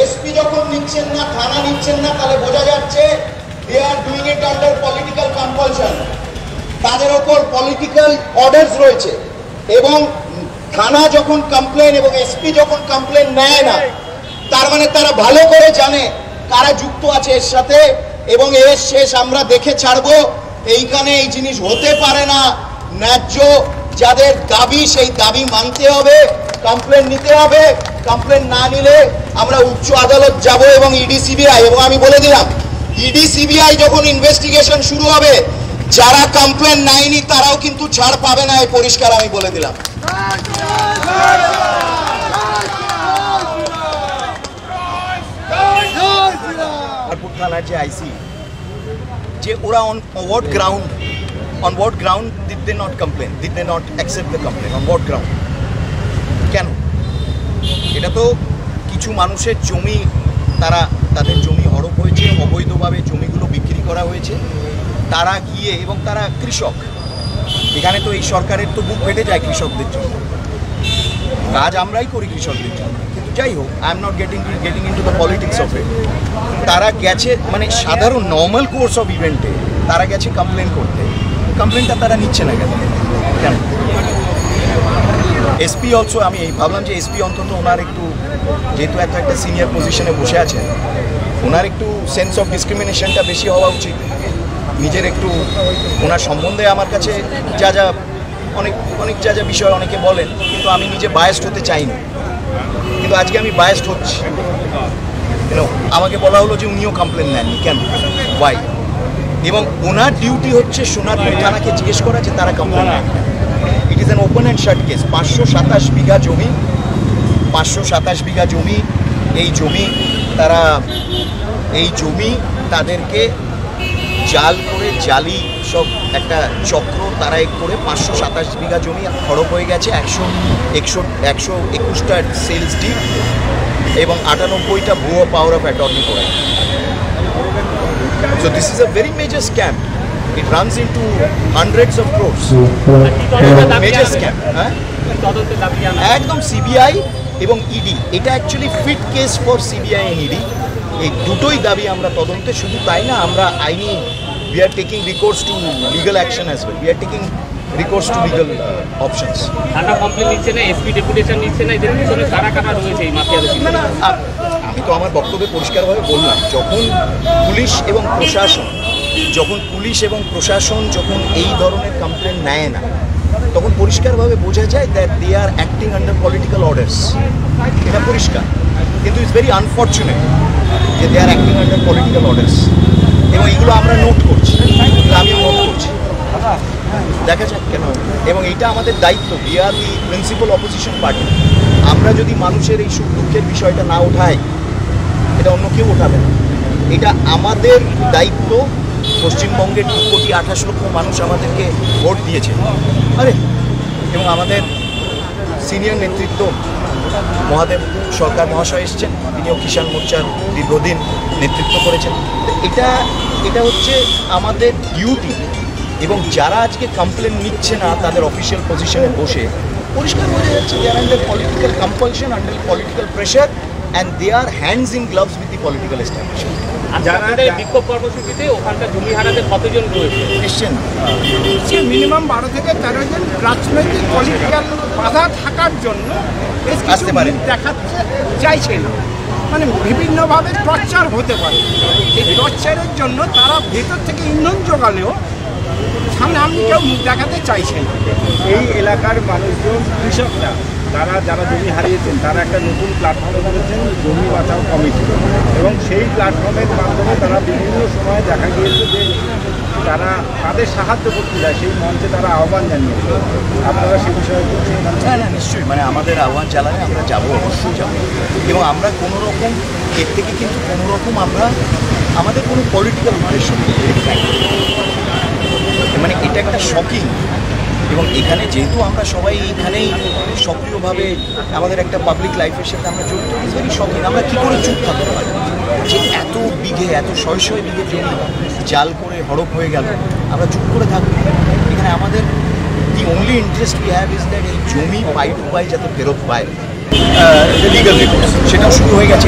SP যখন নিচ্ছেন না, থানা নিচ্ছেন না, তাহলে বোঝা যাচ্ছে they are doing it under political compulsion. তাদের ওপর পলিটিক্যাল অর্ডার্স রয়েছে এবং থানা যখন কমপ্লেন এবং এসপি যখন কমপ্লেন নেয় না, তার মানে তারা ভালো করে জানে কারা যুক্ত আছে এর সাথে এবং এর শেষ আমরা দেখে ছাড়বো। এইখানে এই জিনিস হতে পারে না। ন্যায্য যাদের দাবি সেই দাবি মানতে হবে, কমপ্লেন নিতে হবে। কমপ্লেন না নিলে আমরা উচ্চ আদালত যাব এবং ইডি সিবিআই, এবং আমি বলে দিলাম ইডি সিবিআই যখন ইনভেস্টিগেশন শুরু হবে, যারা কমপ্লেন নেয়নি তারাও কিন্তু ছাড় পাবে না, এই পরিষ্কার আমি বলে দিলাম। থানার যে আইসি যে ওরা on what ground did they not complain, did they not accept the complaint, on what ground? কেন? এটা তো কিছু মানুষের জমি, তাদের জমি হড়প হয়েছে, অবৈধভাবে জমিগুলো বিক্রি করা হয়েছে, তারা গিয়ে, এবং তারা কৃষক, এখানে তো এই সরকারের তো বুক ফেটে যায় কৃষকদের জন্য, কাজ আমরাই করি কৃষকদের জন্য, কিন্তু যাই হোক, I am not getting into the politics of it. তারা গেছে মানে সাধারণ নর্মাল কোর্স অফ ইভেন্টে তারা গেছে কমপ্লেন করতে, কমপ্লেনটা তারা নিচ্ছে না কেন? এসপি অলসো, আমি ভাবলাম যে এসপি অন্তত ওনার একটু, যেহেতু একটা সিনিয়র পজিশনে বসে আছেন, ওনার একটু সেন্স অফ ডিসক্রিমিনেশনটা বেশি হওয়া উচিত। নিজের একটু ওনার সম্বন্ধে আমার কাছে যা যা বিষয় অনেকে বলেন, কিন্তু আমি নিজে বায়াসড হতে চাইনি, কিন্তু আজকে আমি বায়াসড হচ্ছি। আমাকে বলা হলো যে উনিও কমপ্লেন নেননি, কেন, ওয়াই? এবং ওনার ডিউটি হচ্ছে সোনারপুর থানাকে জিজ্ঞেস করা যে তারা কমপ্লেন নেন। It is an open and shirt case. 527 বিঘা জমি, 527 বিঘা জমি, এই জমি তাদেরকে জাল করে, জালি সব একটা চক্র তারা করে 527 বিঘা জমি হড়প হয়ে গেছে। 121টা সেলস ডিড এবং 98টা ভুয়ো পাওয়ার অফ অ্যাটর্নি করে। So this is a very major scam. It runs into hundreds of crores. Major scam. একদম সিবিআই এবং ইডি, এটা actually fit case for CBI and ED. এই দুটোই দাবি আমরা তদন্তে, শুধু তাই না, আমরা আইনি we are taking recourse to legal action as well. We are taking recourse to legal options. থানা কমপ্লেন নিচ্ছে না, এসপি ডেপুটেশন নিচ্ছে না, এদের পিছনে কারা কারা রয়েছে এই মাফিয়াদের? আমি তো আমার বক্তব্যে পরিষ্কারভাবে বললাম, যখন পুলিশ এবং প্রশাসন যখন এই ধরনের কমপ্লেন নেয় না, তখন পরিষ্কারভাবে বোঝা যায় that they are acting under political orders. এটা পরিষ্কার, কিন্তু ইটস ভেরি আনফর্চুনেট যে they are acting under political orders, এবং এগুলো আমরা নোট করছি, আমিও নোট করছি, দেখা যাক কেন। এবং এইটা আমাদের দায়িত্ব, we are the principal opposition party. আমরা যদি মানুষের এই সুখ দুঃখের বিষয়টা না ওঠাই, এটা অন্য কেউ ওঠাবে না। এটা আমাদের দায়িত্ব। পশ্চিমবঙ্গের 2,28,00,000 মানুষ আমাদেরকে ভোট দিয়েছে, এবং আমাদের সিনিয়র নেতৃত্ব মহাদেব সরকার মহাশয় এসছেন, তিনিও কিষাণ মোর্চার দীর্ঘদিন নেতৃত্ব করেছেন। এটা হচ্ছে আমাদের ডিউটি, এবং যারা আজকে কমপ্লেন নিচ্ছে না তাদের অফিসিয়াল পজিশনে বসে, পরিষ্কার বোঝা যাচ্ছে they are under political compulsion, under political pressure, and they are hands in gloves with the political establishment. যারা বিক্ষোভ কর্মসূচিতে ওখানকার জমি হারাতে কতজন রয়েছে? এসছেন মিনিমাম 12 থেকে 13 জন রাজনৈতিক পলিটিক্যাল বাধা থাকার জন্য আসতে পারে, দেখাতে চাইছে না, মানে বিভিন্নভাবে টর্চার হতে পারে। এই টর্চারের জন্য তারা ভেতর থেকে ইন্ধন জোগালেও সামনে আমি কেউ মুখ দেখাতে চাইছে না। এই এলাকার মানুষজন, কৃষকরা, যারা জমি হারিয়েছেন, তারা একটা নতুন প্ল্যাটফর্মে করেছেন জমি বাঁচাও কমিটি, এবং সেই প্ল্যাটফর্মের মাধ্যমে তারা বিভিন্ন সময় দেখা গিয়েছে যে তারা তাদের সাহায্য করতে যায়, সেই মঞ্চে তারা আহ্বান জানিয়েছে। আপনারা সে বিষয়ে না নিশ্চয়ই, মানে আমাদের আহ্বান চালালে আমরা যাবো, অবশ্যই যাবো, এবং আমরা কোনো রকম এর থেকে কিন্তু কোনো রকম আমাদের কোনো পলিটিক্যাল উদ্দেশ্য নেই, মানে এটা একটা শকিং। এবং এখানে যেহেতু আমরা সবাই এখানেই সক্রিয়ভাবে আমাদের একটা পাবলিক লাইফের সাথে আমরা জড়িত, ইজ ভেরি শকিং। আমরা কী করে চুপ থাকতে পারি যে এত বিঘে, এত শয় বিঘে জমি জাল করে হড়প হয়ে গেল, আমরা চুপ করে থাকবো? এখানে আমাদের the only interest we have is that এই জমি পাই টু পাই যাতে ফেরত পায়, লিগাল রিকোর্স, সেটাও শুরু হয়ে গেছে।